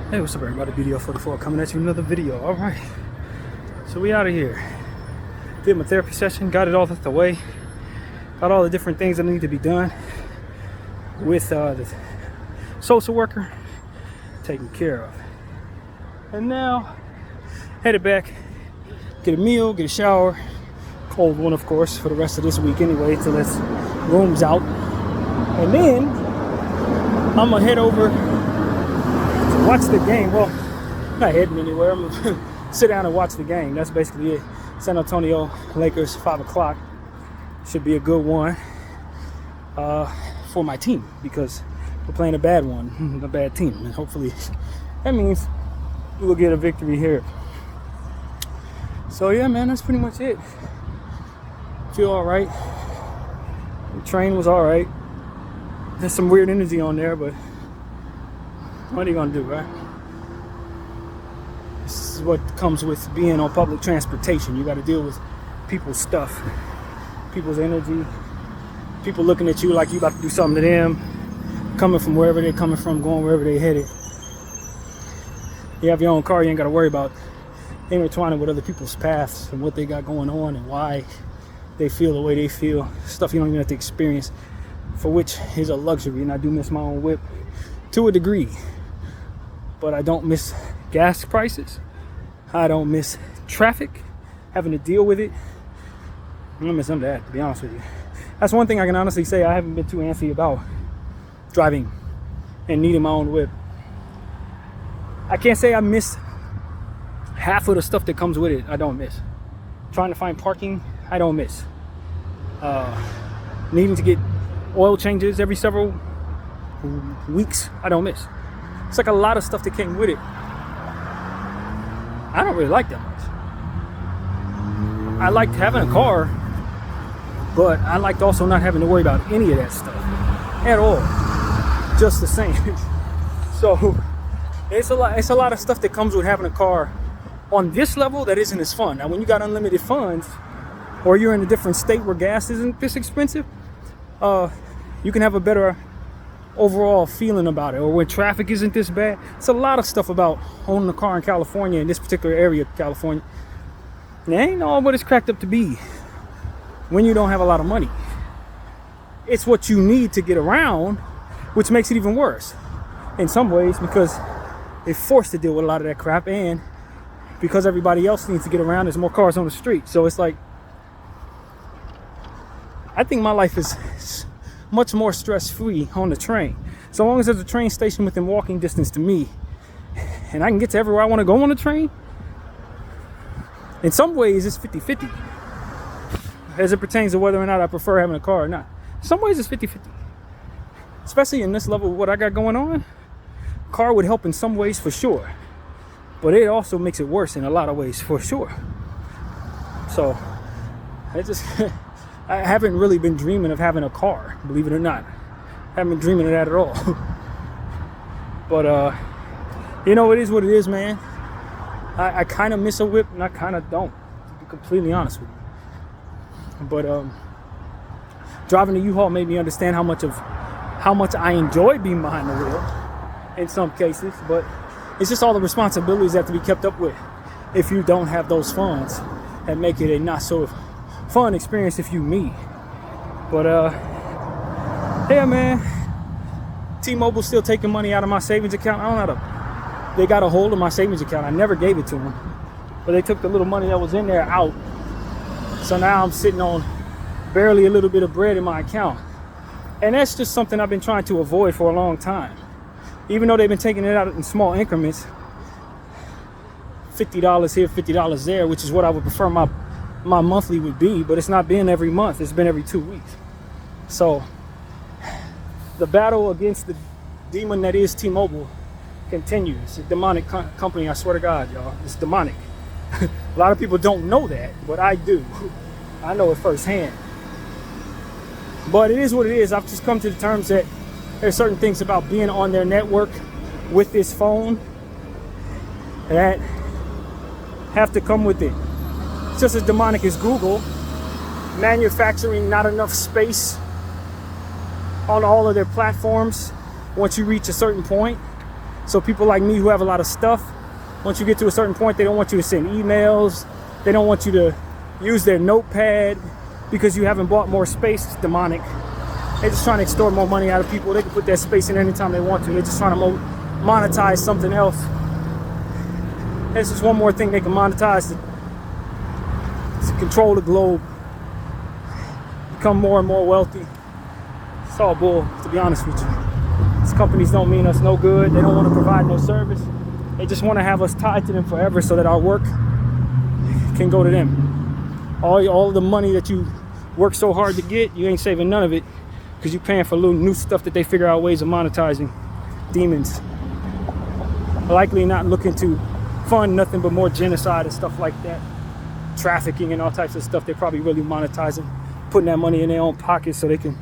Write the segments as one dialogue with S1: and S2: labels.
S1: Hey, what's up everybody? BDF 44 coming at you with another video. Alright, so we out of here. Did my therapy session, got it all out the way. Got all the different things that need to be done with the social worker taken care of. And now, headed back, get a meal, get a shower. Cold one, of course, for the rest of this week anyway, till this room's out. And then, I'm gonna head over watch the game. Well, not heading anywhere. I'm gonna sit down and watch the game. That's basically it. San Antonio Lakers, 5 o'clock. Should be a good one for my team because we're playing a bad one, a bad team, and hopefully that means we'll get a victory here. So yeah, man, that's pretty much it. Feel all right. The train was all right. There's some weird energy on there, but what are you gonna do, right? This is what comes with being on public transportation. You got to deal with people's stuff, people's energy, people looking at you like you about to do something to them, coming from wherever they're coming from, going wherever they're headed. You have your own car, you ain't got to worry about intertwining with other people's paths and what they got going on and why they feel the way they feel. Stuff you don't even have to experience, for which is a luxury. And I do miss my own whip to a degree. But I don't miss gas prices. I don't miss traffic, having to deal with it. I don't miss some of that, to be honest with you. That's one thing I can honestly say I haven't been too antsy about, driving and needing my own whip. I can't say I miss half of the stuff that comes with it. I don't miss. Trying to find parking, I don't miss. Needing to get oil changes every several weeks, I don't miss. It's like a lot of stuff that came with it. I don't really like that much. I liked having a car, but I liked also not having to worry about any of that stuff at all. Just the same. So it's a lot of stuff that comes with having a car on this level that isn't as fun. Now, when you got unlimited funds, or you're in a different state where gas isn't this expensive, you can have a better overall feeling about it, or when traffic isn't this bad. It's a lot of stuff about owning a car in California, in this particular area of California. It ain't all what it's cracked up to be when you don't have a lot of money. It's what you need to get around, which makes it even worse in some ways, because they're forced to deal with a lot of that crap, and because everybody else needs to get around, there's more cars on the street. So it's like, I think my life is much more stress-free on the train. So long as there's a train station within walking distance to me, and I can get to everywhere I want to go on the train, in some ways it's 50-50 as it pertains to whether or not I prefer having a car or not. In some ways it's 50-50. Especially in this level of what I got going on, car would help in some ways for sure, but it also makes it worse in a lot of ways for sure. So I haven't really been dreaming of having a car, believe it or not. I haven't been dreaming of that at all. But, you know, it is what it is, man. I kind of miss a whip, and I kind of don't, to be completely honest with you. But driving the U-Haul made me understand how much I enjoy being behind the wheel in some cases. But it's just all the responsibilities that have to be kept up with if you don't have those funds, and make it a not so fun experience if you me. But yeah, man, T-Mobile's still taking money out of my savings account. I don't know how to, they got a hold of my savings account. I never gave it to them, but they took the little money that was in there out. So now I'm sitting on barely a little bit of bread in my account, and that's just something I've been trying to avoid for a long time. Even though they've been taking it out in small increments, $50 here, $50 there, which is what I would prefer my monthly would be, but it's not been every month, it's been every 2 weeks. So the battle against the demon that is T-Mobile continues. It's a demonic company, I swear to God, y'all. It's demonic. A lot of people don't know that, but I do. I know it firsthand. But it is what it is. I've just come to the terms that there's certain things about being on their network with this phone that have to come with it. Just as demonic as Google manufacturing not enough space on all of their platforms once you reach a certain point. So people like me who have a lot of stuff, once you get to a certain point, they don't want you to send emails. They don't want you to use their notepad because you haven't bought more space. It's demonic. They're just trying to extort more money out of people. They can put that space in anytime they want to. They're just trying to monetize something else. It's just one more thing they can monetize to control the globe, become more and more wealthy. It's all bull, to be honest with you. These companies don't mean us no good. They don't want to provide no service. They just want to have us tied to them forever so that our work can go to them. All the money that you work so hard to get, you ain't saving none of it because you're paying for little new stuff that they figure out ways of monetizing. Demons. Likely not looking to fund nothing but more genocide and stuff like that. Trafficking and all types of stuff. They're probably really monetizing, putting that money in their own pockets so they can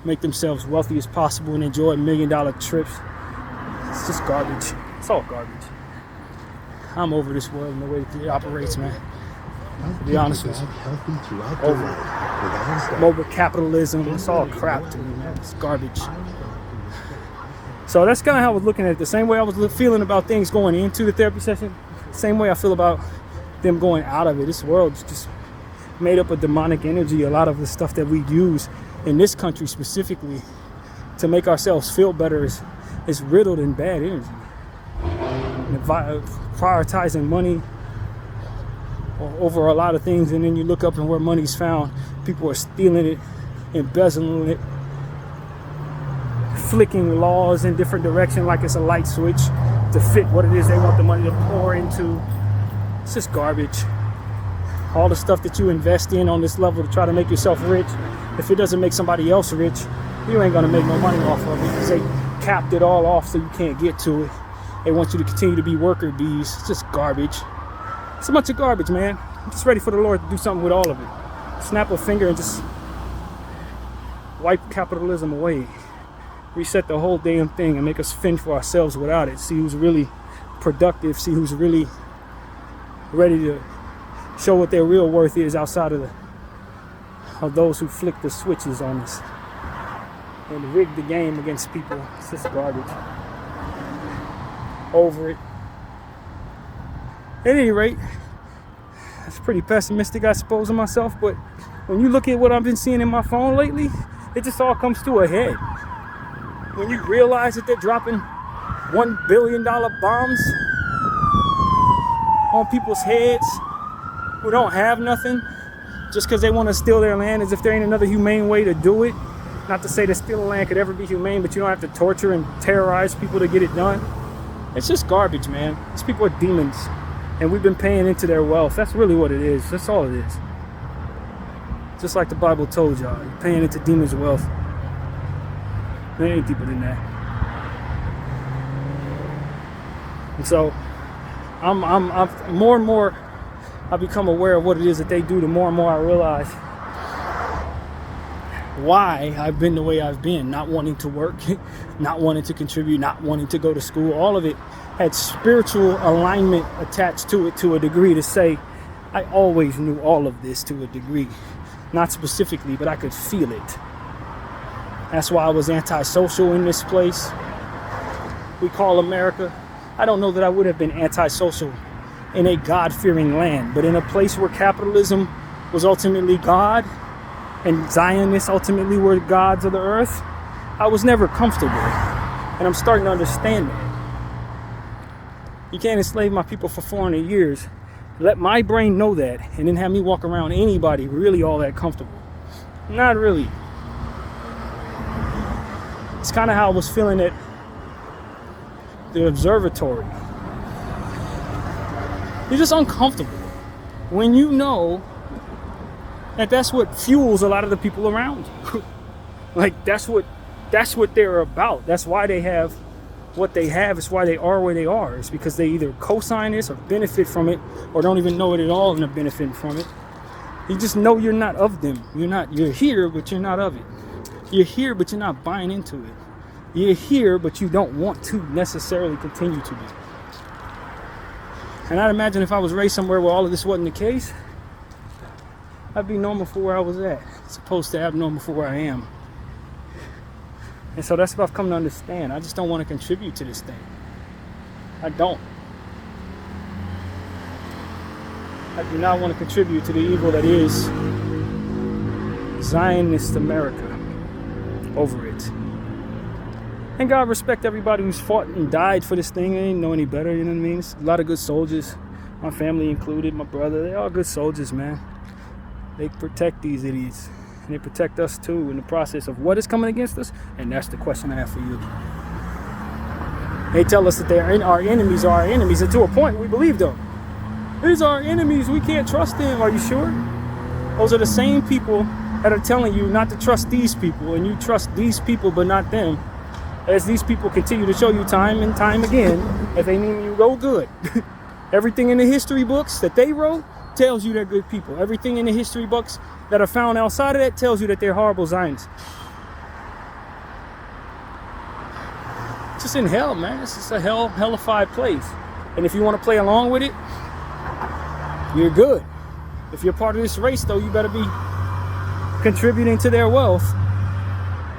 S1: make themselves wealthy as possible and enjoy $1 million trips. It's just garbage. It's all garbage. I'm over this world and the way it operates, man. To be honest with you. Over it. Mobile capitalism, it's all crap to me, man. It's garbage. So that's kind of how I was looking at it. The same way I was feeling about things going into the therapy session, same way I feel about them going out of it. This world is just made up of demonic energy. A lot of the stuff that we use in this country specifically to make ourselves feel better is riddled in bad energy. And prioritizing money over a lot of things, and then you look up and where money's found, people are stealing it, embezzling it, flicking laws in different directions like it's a light switch to fit what it is they want the money to pour into. It's just garbage. All the stuff that you invest in on this level to try to make yourself rich, if it doesn't make somebody else rich, you ain't gonna make no money off of it because they capped it all off so you can't get to it. They want you to continue to be worker bees. It's just garbage. It's a bunch of garbage, man. I'm just ready for the Lord to do something with all of it. Snap a finger and just wipe capitalism away. Reset the whole damn thing and make us fend for ourselves without it. See who's really productive. See who's really ready to show what their real worth is outside of those who flick the switches on us and rig the game against people. It's just garbage. Over it. At any rate, that's pretty pessimistic, I suppose, of myself, but when you look at what I've been seeing in my phone lately, it just all comes to a head. When you realize that they're dropping $1 billion bombs on people's heads who don't have nothing just because they want to steal their land, as if there ain't another humane way to do it. Not to say that stealing land could ever be humane, but you don't have to torture and terrorize people to get it done. It's just garbage, man. These people are demons, and we've been paying into their wealth. That's really what it is. That's all it is. Just like the Bible told y'all, you're paying into demons' wealth. It ain't deeper than that. And so, I'm more and more I become aware of what it is that they do. The more and more I realize why I've been the way I've been, not wanting to work, not wanting to contribute, not wanting to go to school. All of it had spiritual alignment attached to it to a degree to say, I always knew all of this to a degree. Not specifically, but I could feel it. That's why I was antisocial in this place we call America. I don't know that I would have been antisocial in a God-fearing land, but in a place where capitalism was ultimately God and Zionists ultimately were gods of the earth, I was never comfortable. And I'm starting to understand that. You can't enslave my people for 400 years. Let my brain know that, and then have me walk around anybody really all that comfortable. Not really. It's kind of how I was feeling at the observatory. You're just uncomfortable when you know that that's what fuels a lot of the people around you. Like that's what they're about. That's why they have what they have. It's why they are where they are. It's because they either co-sign this or benefit from it, or don't even know it at all and are benefiting from it. You just know you're not of them. You're here, but you're not of it. You're here, but you're not buying into it. You're here, but you don't want to necessarily continue to be. And I'd imagine if I was raised somewhere where all of this wasn't the case, I'd be normal for where I was at, as opposed to abnormal for where I am. And so that's what I've come to understand. I just don't want to contribute to this thing. I don't. I do not want to contribute to the evil that is Zionist America over it. And God respect everybody who's fought and died for this thing. They ain't know any better, you know what I mean? It's a lot of good soldiers, my family included, my brother. They're all good soldiers, man. They protect these idiots. And they protect us too in the process of what is coming against us. And that's the question I have for you. They tell us that our enemies are our enemies, and to a point we believe them. These are our enemies, we can't trust them. Are you sure? Those are the same people that are telling you not to trust these people, and you trust these people but not them. As these people continue to show you time and time again that they mean you no good. Everything in the history books that they wrote tells you they're good people. Everything in the history books that are found outside of that tells you that they're horrible Zionists. It's just in hell, man. It's just a hellified place. And if you want to play along with it, you're good. If you're part of this race, though, you better be contributing to their wealth,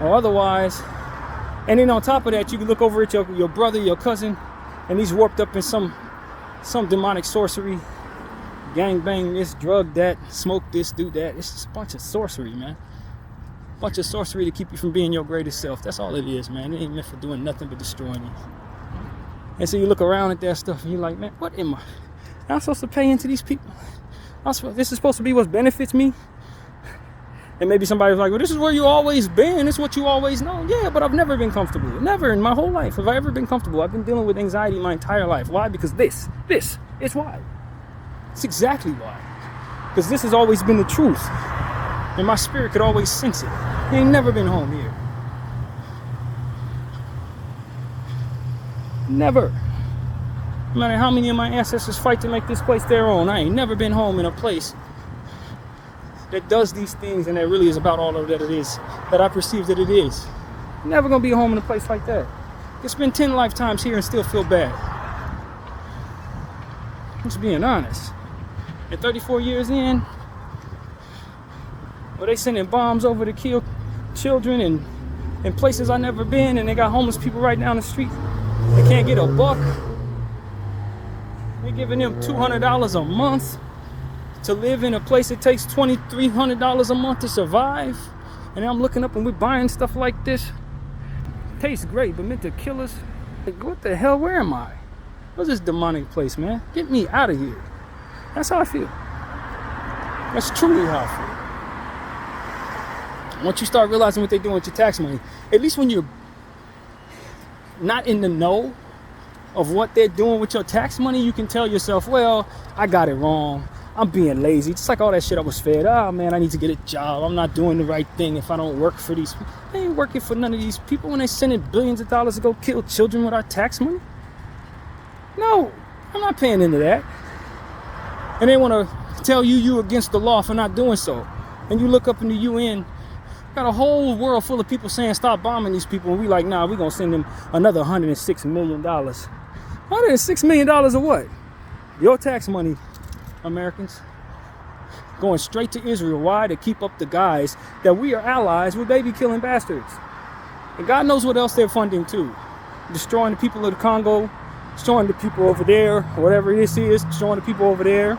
S1: or otherwise. And then on top of that, you can look over at your brother, your cousin, and he's warped up in some demonic sorcery, gang bang this, drug that, smoke this, do that. It's just a bunch of sorcery, man. Bunch of sorcery to keep you from being your greatest self. That's all it is, man. It ain't meant for doing nothing but destroying you. And so you look around at that stuff and you're like, man, what am I? I'm supposed to pay into these people. This is supposed to be what benefits me. And maybe somebody's like, well, this is where you always been. It's what you always know. Yeah, but I've never been comfortable. Never in my whole life have I ever been comfortable. I've been dealing with anxiety my entire life. Why? Because this is why. It's exactly why. Because this has always been the truth. And my spirit could always sense it. I ain't never been home here. Never. No matter how many of my ancestors fight to make this place their own, I ain't never been home in a place that does these things and that really is about all of that it is, that I perceive that it is. Never gonna be home in a place like that. You can spend 10 lifetimes here and still feel bad. I'm just being honest. At 34 years in, where they sending bombs over to kill children and in places I never been, and they got homeless people right down the street. They can't get a buck. They're giving them $200 a month to live in a place that takes $2,300 a month to survive. And I'm looking up and we're buying stuff like this. Tastes great, but meant to kill us. Like, what the hell? Where am I? What's this demonic place, man? Get me out of here. That's how I feel. That's truly how I feel. Once you start realizing what they're doing with your tax money, at least when you're not in the know of what they're doing with your tax money, you can tell yourself, well, I got it wrong. I'm being lazy. Just like all that shit I was fed. Oh man, I need to get a job. I'm not doing the right thing if I don't work for these people. They ain't working for none of these people when they sending billions of dollars to go kill children with our tax money. No, I'm not paying into that. And they want to tell you against the law for not doing so. And you look up in the UN, got a whole world full of people saying stop bombing these people, and we like, nah, we're gonna send them another $106 million. $106 million of what? Your tax money, Americans. Going straight to Israel. Why? To keep up the guys that we are allies with baby killing bastards. And God knows what else they're funding too. Destroying the people of the Congo, destroying the people over there, whatever this is, destroying the people over there.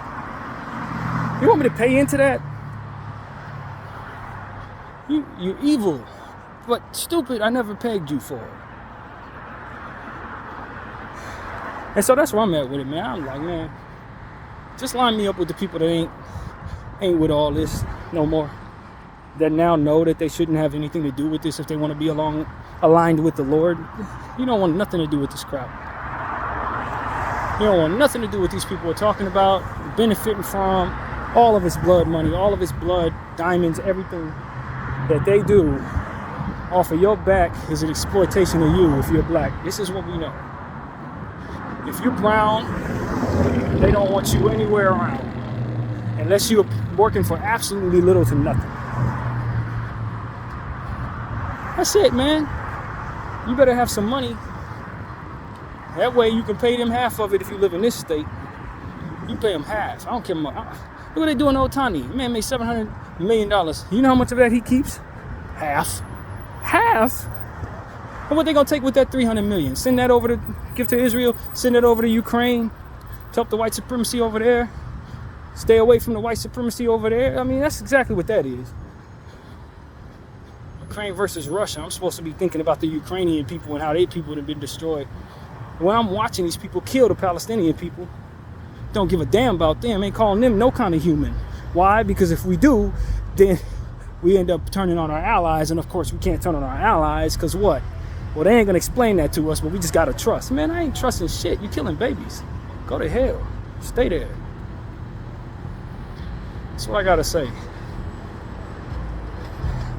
S1: You want me to pay into that? You're evil, but stupid. I never pegged you for it. And so that's where I'm at with it, man. I'm like, man, just line me up with the people that ain't with all this no more. That now know that they shouldn't have anything to do with this if they want to be aligned with the Lord. You don't want nothing to do with this crap. You don't want nothing to do with these people we're talking about, benefiting from all of his blood money, all of his blood, diamonds, everything that they do off of your back is an exploitation of you if you're black. This is what we know. If you're brown, they don't want you anywhere around unless you're working for absolutely little to nothing. That's it, man. You better have some money. That way you can pay them half of it if you live in this state. You pay them half. I don't care much. Look what they do in Otani. The man made $700 million. You know how much of that he keeps? Half. Half? And what they gonna take with that 300 million? Send that over to, give to Israel, send that over to Ukraine, to help the white supremacy over there, stay away from the white supremacy over there. I mean, that's exactly what that is. Ukraine versus Russia. I'm supposed to be thinking about the Ukrainian people and how their people have been destroyed. When I'm watching these people kill the Palestinian people, don't give a damn about them, ain't calling them no kind of human. Why? Because if we do, then we end up turning on our allies, and of course we can't turn on our allies, because what? Well, they ain't gonna explain that to us, but we just gotta trust. Man, I ain't trusting shit. You're killing babies. Go to hell. Stay there. That's what I gotta say.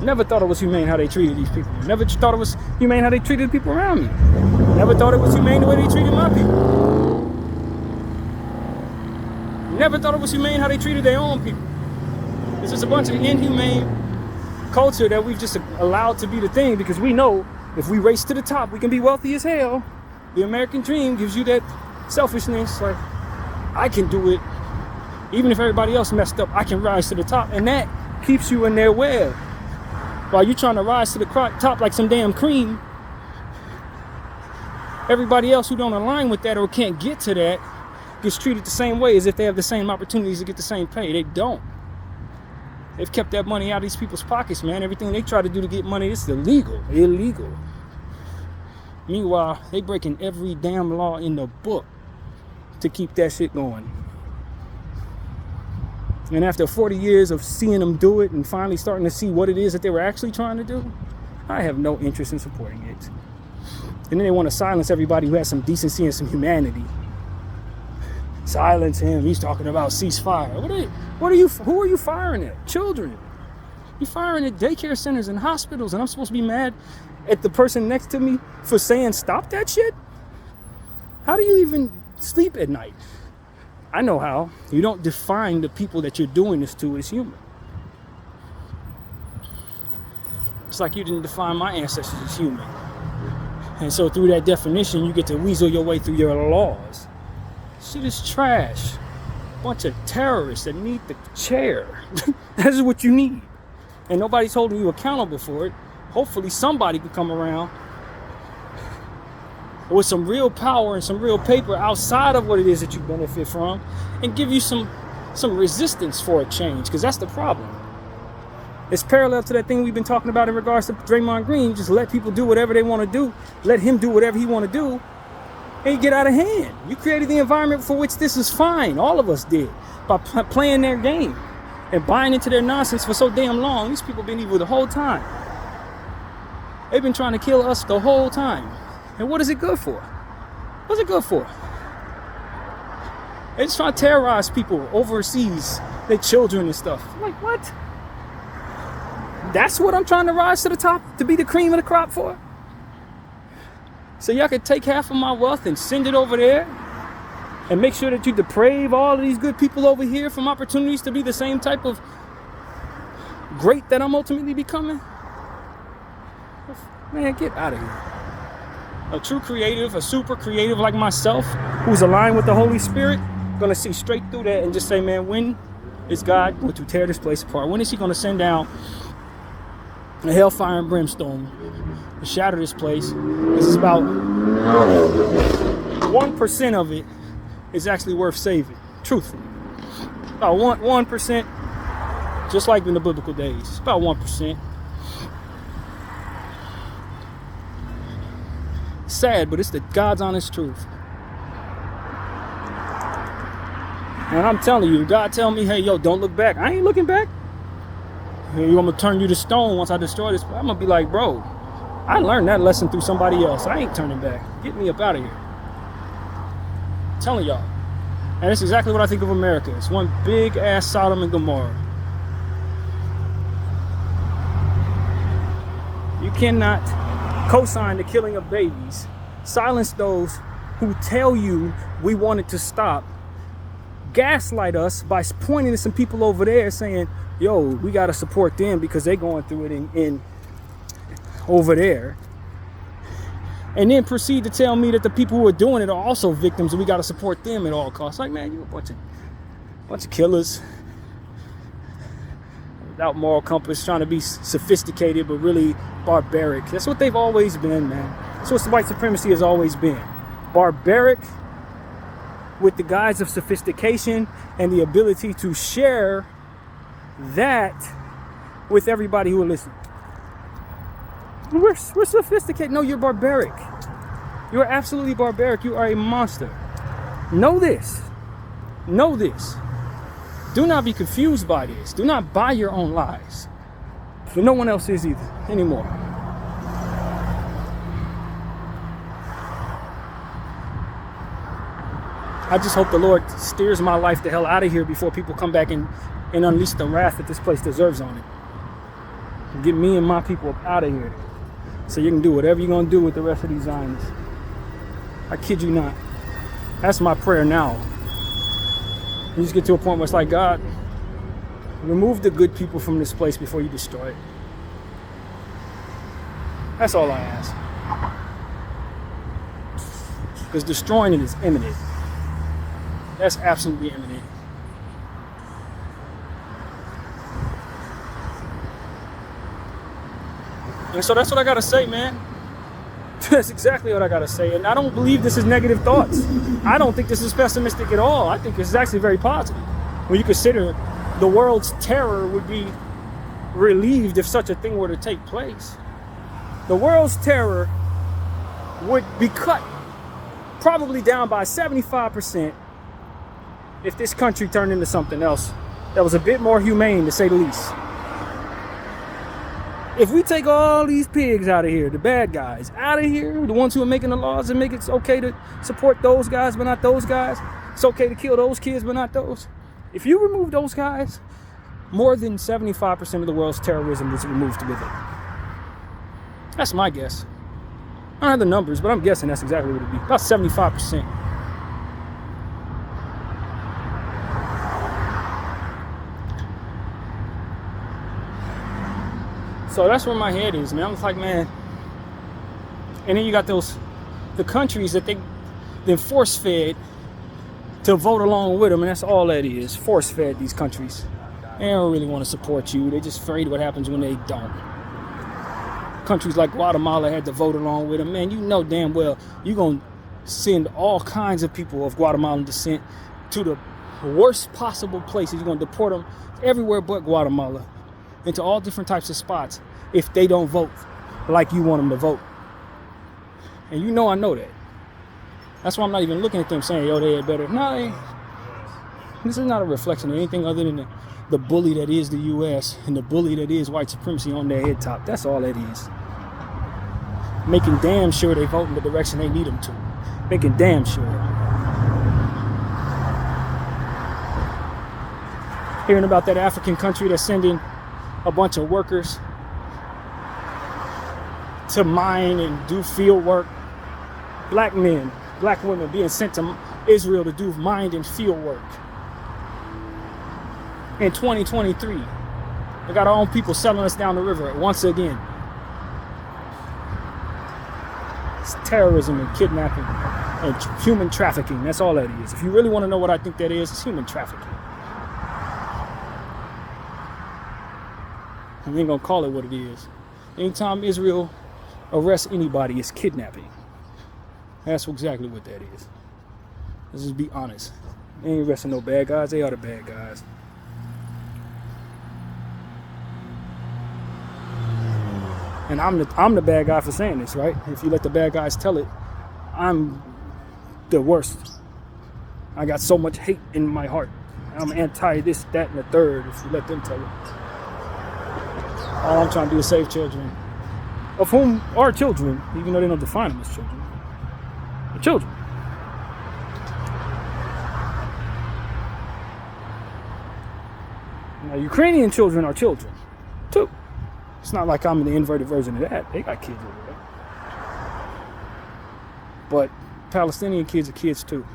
S1: Never thought it was humane how they treated these people. Never thought it was humane how they treated the people around me. Never thought it was humane the way they treated my people. Never thought it was humane how they treated their own people. It's just a bunch of inhumane culture that we've just allowed to be the thing, because we know if we race to the top, we can be wealthy as hell. The American dream gives you that selfishness, like, I can do it. Even if everybody else messed up, I can rise to the top. And that keeps you in their web. While you're trying to rise to the top like some damn cream, everybody else who don't align with that or can't get to that gets treated the same way, as if they have the same opportunities to get the same pay. They don't. They've kept that money out of these people's pockets, man. Everything they try to do to get money is illegal. Meanwhile, they breaking every damn law in the book to keep that shit going. And after 40 years of seeing them do it and finally starting to see what it is that they were actually trying to do, I have no interest in supporting it. And then they want to silence everybody who has some decency and some humanity. Silence him. He's talking about ceasefire. Who are you firing at? Children. You're firing at daycare centers and hospitals, and I'm supposed to be mad at the person next to me for saying stop that shit? How do you even sleep at night? I know how. You don't define the people that you're doing this to as human. It's like you didn't define my ancestors as human. And so through that definition, you get to weasel your way through your laws. Shit is trash. Bunch of terrorists that need the chair. That is what you need. And nobody's holding you accountable for it. Hopefully somebody can come around with some real power and some real paper outside of what it is that you benefit from, and give you some resistance for a change, because that's the problem. It's parallel to that thing we've been talking about in regards to Draymond Green. Just let people do whatever they want to do. Let him do whatever he want to do, and you get out of hand. You created the environment for which this is fine. All of us did, by playing their game and buying into their nonsense for so damn long. These people been evil the whole time. They've been trying to kill us the whole time. And what is it good for? What's it good for? They just trying to terrorize people overseas, their children and stuff. I'm like, what? That's what I'm trying to rise to the top, to be the cream of the crop for? So y'all could take half of my wealth and send it over there and make sure that you deprave all of these good people over here from opportunities to be the same type of great that I'm ultimately becoming? Man, get out of here. A true creative, a super creative like myself, who's aligned with the Holy Spirit, gonna see straight through that and just say, man, when is God going to tear this place apart? When is he gonna send down a hellfire and brimstone to shatter this place? This is about 1% of it is actually worth saving, truthfully. About 1%, just like in the biblical days. It's about 1%. Sad, but it's the God's honest truth. And I'm telling you, God tell me, hey, yo, don't look back. I ain't looking back. Hey, I'm gonna turn you to stone once I destroy this. I'm gonna be like, bro, I learned that lesson through somebody else. I ain't turning back. Get me up out of here. I'm telling y'all. And that's exactly what I think of America. It's one big ass Sodom and Gomorrah. You cannot co-sign the killing of babies, silence those who tell you we want it to stop, gaslight us by pointing to some people over there saying, yo, we got to support them because they're going through it in over there, and then proceed to tell me that the people who are doing it are also victims and we got to support them at all costs. Like, man, you a bunch of killers without moral compass, trying to be sophisticated but really barbaric. That's what they've always been, man. That's what white supremacy has always been. Barbaric with the guise of sophistication and the ability to share that with everybody who will listen. We're sophisticated. No, you're barbaric. You are absolutely barbaric. You are a monster. Know this. Know this. Do not be confused by this. Do not buy your own lies. For no one else is either anymore. I just hope the Lord steers my life the hell out of here before people come back and unleash the wrath that this place deserves on it. Get me and my people up out of here so you can do whatever you're going to do with the rest of these Zionists. I kid you not. That's my prayer now. You just get to a point where it's like, God, remove the good people from this place before you destroy it. That's all I ask. Because destroying it is imminent. That's absolutely imminent. And so that's what I gotta say, man. That's exactly what I gotta say. And I don't believe this is negative thoughts. I don't think this is pessimistic at all. I think it's actually very positive. When you consider the world's terror would be relieved if such a thing were to take place. The world's terror would be cut probably down by 75% if this country turned into something else that was a bit more humane, to say the least. If we take all these pigs out of here, the bad guys out of here, the ones who are making the laws and make it okay to support those guys but not those guys, it's okay to kill those kids but not those. If you remove those guys, more than 75% of the world's terrorism is removed with it. That's my guess. I don't have the numbers, but I'm guessing that's exactly what it would be. About 75%. So that's where my head is, man. I'm just like, man. And then you got the countries that they force-fed to vote along with them, and that's all that is. Force-fed these countries. They don't really want to support you. They're just afraid of what happens when they don't. Countries like Guatemala had to vote along with them. Man, you know damn well you're going to send all kinds of people of Guatemalan descent to the worst possible places. You're going to deport them everywhere but Guatemala, into all different types of spots if they don't vote like you want them to vote. And you know I know that. That's why I'm not even looking at them saying, yo, they had better. No, this is not a reflection of anything other than the bully that is the U.S. and the bully that is white supremacy on their head top. That's all that is. Making damn sure they vote in the direction they need them to. Making damn sure. Hearing about that African country that's sending a bunch of workers to mine and do field work. Black men, black women being sent to Israel to do mine and field work. In 2023, we got our own people selling us down the river once again. It's terrorism and kidnapping and human trafficking. That's all that is. If you really want to know what I think that is, it's human trafficking. We ain't gonna call it what it is. Anytime Israel arrests anybody, it's kidnapping. That's exactly what that is. Let's just be honest. They ain't arresting no bad guys. They are the bad guys. And I'm the bad guy for saying this, right? If you let the bad guys tell it, I'm the worst. I got so much hate in my heart. I'm anti this, that, and the third if you let them tell it. All I'm trying to do is save children, of whom are children, even though they don't define them as children. They're children. Now, Ukrainian children are children, too. It's not like I'm the inverted version of that. They got kids over there. But Palestinian kids are kids, too.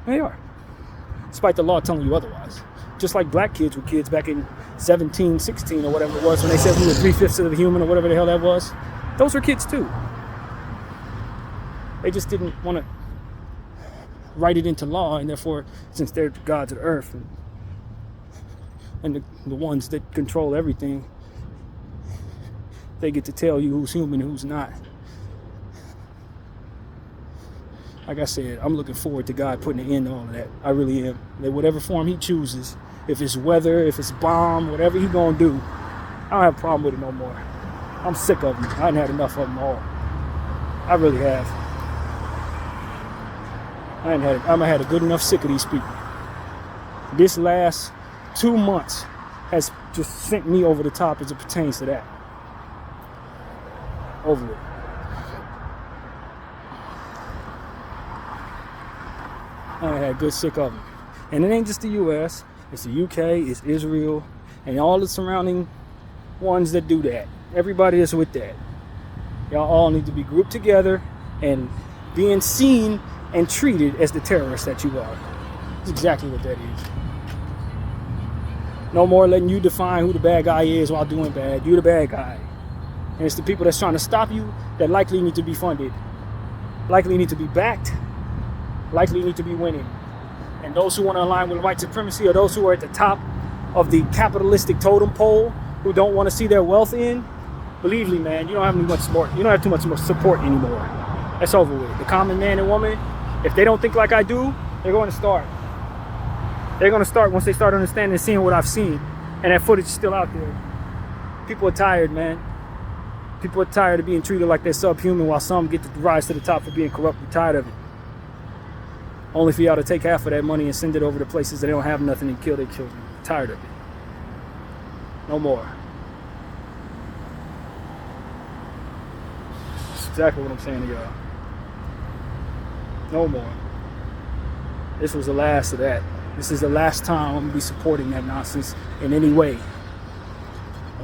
S1: They are. Despite the law telling you otherwise. Just like black kids were kids back in 1716 or whatever it was, when they said we were 3/5 of the human or whatever the hell that was. Those were kids too. They just didn't want to write it into law, and therefore, since they're the gods of the earth and the ones that control everything, they get to tell you who's human and who's not. like I said, I'm looking forward to God putting an end to all of that. I really am. That whatever form he chooses, if it's weather, if it's bomb, whatever he gonna do, I don't have a problem with it no more. I'm sick of them. I ain't had enough of them all. I really have. I had a good enough sick of these people. This last 2 months has just sent me over the top as it pertains to that. Over it. I had good sick of them. And it ain't just the US, it's the UK, it's Israel, and all the surrounding ones that do that. Everybody that's with that. Y'all all need to be grouped together and being seen and treated as the terrorists that you are. That's exactly what that is. No more letting you define who the bad guy is while doing bad. You're the bad guy. And it's the people that's trying to stop you that likely need to be funded, likely need to be backed, likely need to be winning. And those who want to align with white supremacy, or those who are at the top of the capitalistic totem pole, who don't want to see their wealth in, believe me, man, you don't have much support. You don't have too much support anymore. That's over with. The common man and woman, if they don't think like I do, they're going to start. They're going to start once they start understanding and seeing what I've seen. And that footage is still out there. People are tired, man. People are tired of being treated like they're subhuman while some get to rise to the top for being corrupt. We're tired of it. Only for y'all to take half of that money and send it over to places that they don't have nothing and kill their children. We're tired of it. No more. That's exactly what I'm saying to y'all. No more. This was the last of that. This is the last time I'm going to be supporting that nonsense in any way.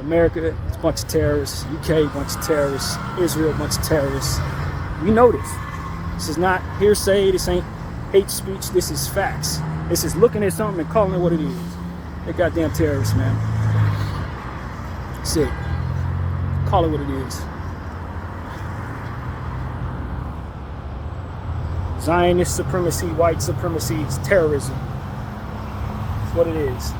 S1: America, it's a bunch of terrorists. UK, a bunch of terrorists. Israel, a bunch of terrorists. We know this. This is not hearsay. This ain't hate speech. This is facts. This is looking at something and calling it what it is. They're goddamn terrorists, man. That's it. Call it what it is. Zionist supremacy, white supremacy, it's terrorism. That's what it is.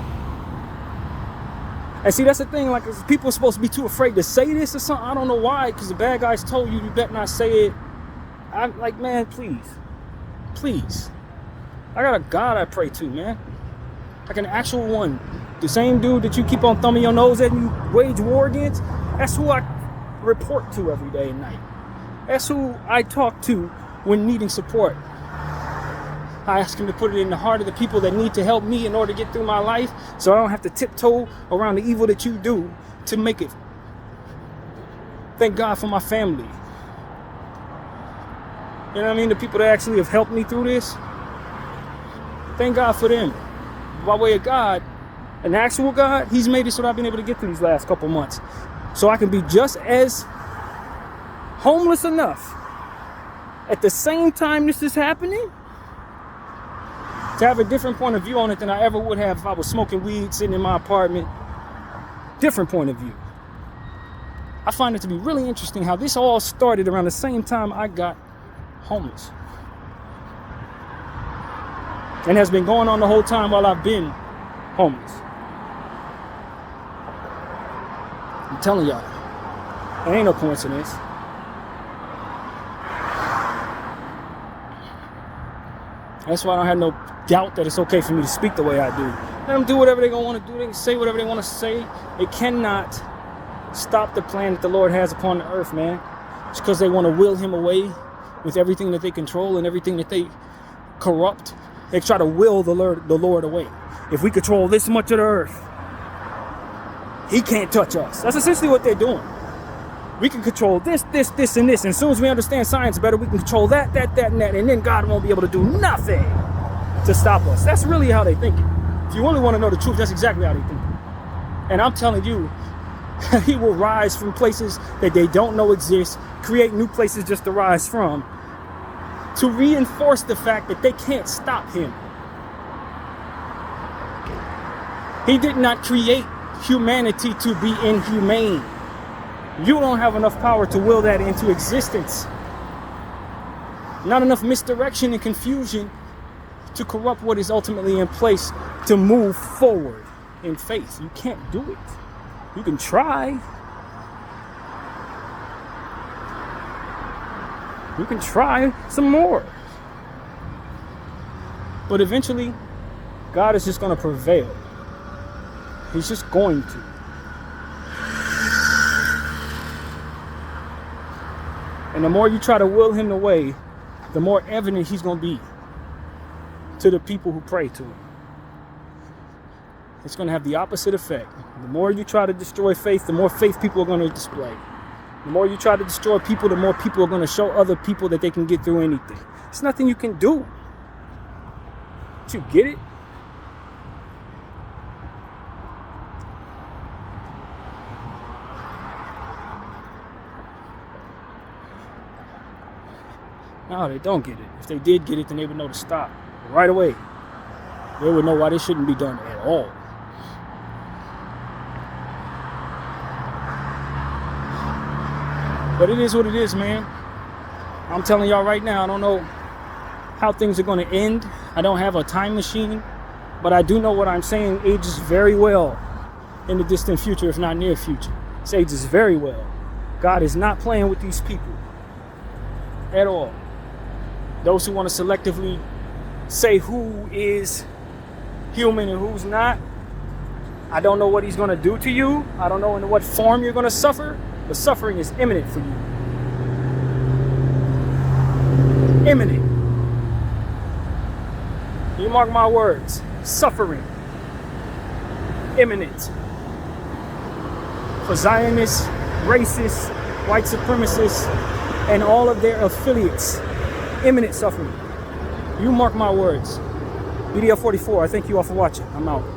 S1: And see, that's the thing, like, people are supposed to be too afraid to say this or something. I don't know why, because the bad guys told you better not say it. I'm like, man, please. Please. I got a God I pray to, man. Like an actual one. The same dude that you keep on thumbing your nose at and you wage war against, that's who I report to every day and night. That's who I talk to when needing support. I ask him to put it in the heart of the people that need to help me in order to get through my life, so I don't have to tiptoe around the evil that you do to make it. Thank God for my family. You know what I mean? The people that actually have helped me through this. Thank God for them. By way of God, an actual God, he's made it so that I've been able to get through these last couple months. So I can be just as homeless enough at the same time this is happening to have a different point of view on it than I ever would have if I was smoking weed, sitting in my apartment. Different point of view. I find it to be really interesting how this all started around the same time I got homeless. And has been going on the whole time while I've been homeless. I'm telling y'all, it ain't no coincidence. That's why I don't have no doubt that it's okay for me to speak the way I do. Let them do whatever they're going to want to do. They can say whatever they want to say. It cannot stop the plan that the Lord has upon the earth, man. It's because they want to will him away with everything that they control and everything that they corrupt. They try to will the Lord away. If we control this much of the earth, he can't touch us. That's essentially what they're doing. We can control this, this, this, and this. And as soon as we understand science better, we can control that, and that. And then God won't be able to do nothing to stop us. That's really how they think it. If you only want to know the truth, that's exactly how they think it. And I'm telling you, he will rise from places that they don't know exist, create new places just to rise from, to reinforce the fact that they can't stop him. He did not create humanity to be inhumane. You don't have enough power to will that into existence. Not enough misdirection and confusion to corrupt what is ultimately in place to move forward in faith. You can't do it. You can try. You can try some more. But eventually, God is just going to prevail. He's just going to. And the more you try to will him away, the more evident he's going to be to the people who pray to him. It's going to have the opposite effect. The more you try to destroy faith, the more faith people are going to display. The more you try to destroy people, the more people are going to show other people that they can get through anything. There's nothing you can do. Don't you get it? No, they don't get it. If they did get it, then they would know to stop right away. They would know why this shouldn't be done at all. But it is what it is, man. I'm telling y'all right now, I don't know how things are going to end. I don't have a time machine, but I do know what I'm saying ages very well in the distant future, if not near future. It ages very well. God is not playing with these people at all. Those who want to selectively say who is human and who's not, I don't know what he's going to do to you. I don't know in what form you're going to suffer, but suffering is imminent for you. Imminent. You mark my words. Suffering. Imminent. For Zionists, racists, white supremacists, and all of their affiliates. Imminent suffering. You mark my words. BDF 44, I thank you all for watching. I'm out.